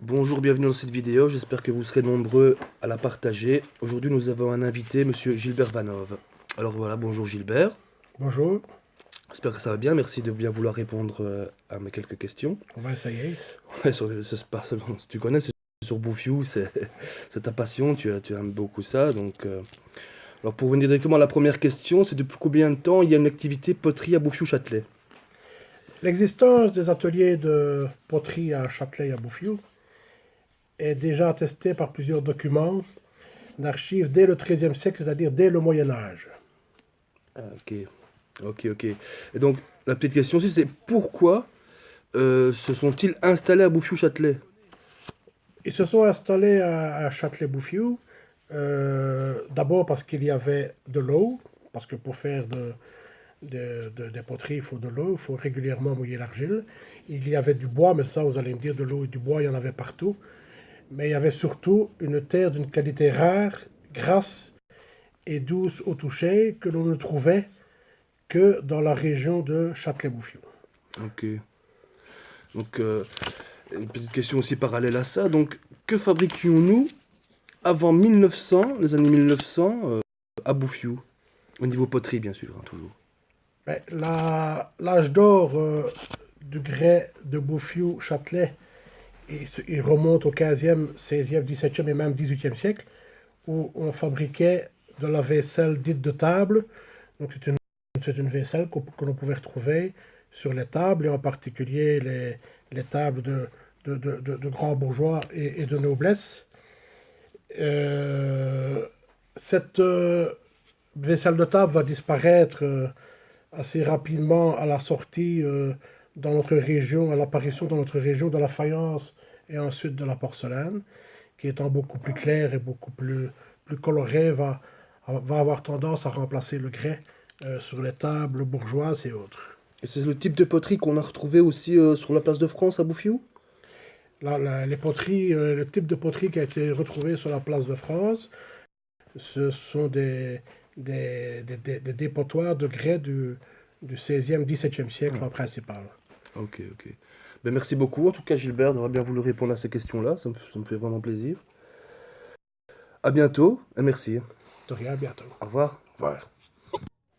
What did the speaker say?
Bonjour, bienvenue dans cette vidéo, j'espère que vous serez nombreux à la partager. Aujourd'hui nous avons un invité, monsieur Gilbert Vanove. Alors voilà, bonjour Gilbert, Bonjour, j'espère que ça va bien, merci de bien vouloir répondre à mes quelques questions. on va essayer. Ouais, si tu connais, c'est sur Bouffiou, c'est ta passion, tu aimes beaucoup ça. Alors pour venir directement à la première question, c'est depuis combien de temps il y a une activité poterie à Bouffiou-Châtelet? L'existence des ateliers de poterie à Châtelet et à Bouffiou est déjà attestée par plusieurs documents d'archives dès le XIIIe siècle, c'est-à-dire dès le Moyen Âge. Ah, ok. Et donc la petite question aussi, c'est pourquoi se sont-ils installés à Bouffiou-Châtelet? Ils se sont installés à Châtelet-Bouffiou, d'abord parce qu'il y avait de l'eau, parce que pour faire des poteries, il faut de l'eau, il faut régulièrement mouiller l'argile. Il y avait du bois, mais ça, vous allez me dire, de l'eau et du bois, il y en avait partout. Mais il y avait surtout une terre d'une qualité rare, grasse et douce au toucher, que l'on ne trouvait que dans la région de Châtelet-Bouffiou. Ok. Donc, une petite question aussi parallèle à ça. Donc, que fabriquions-nous avant 1900, les années 1900, à Bouffiou? Au niveau poterie, bien sûr, hein, toujours. Ben, l'âge d'or du grès de Bouffiou-Châtelet, il remonte au 15e, 16e, 17e et même 18e siècle, où on fabriquait de la vaisselle dite de table. Donc c'est une vaisselle que l'on pouvait retrouver sur les tables, et en particulier les tables de grands bourgeois et de noblesse. Euh, cette vaisselle de table va disparaître assez rapidement à la sortie dans notre région, à l'apparition dans notre région de la faïence et ensuite de la porcelaine, qui étant beaucoup plus claire et beaucoup plus colorée, va avoir tendance à remplacer le grès sur les tables bourgeoises et autres. Et c'est le type de poterie qu'on a retrouvé aussi sur la place de France à Bouffiou? Là, les poteries, le type de poterie qui a été retrouvé sur la place de France, ce sont des dépotoirs de grès du 16e, 17e siècle Ah, en principal. ok. Ben, merci beaucoup, en tout cas, Gilbert, d'avoir bien voulu répondre à ces questions-là. Ça me fait vraiment plaisir. À bientôt, et merci. De rien, à bientôt. Au revoir. Au revoir.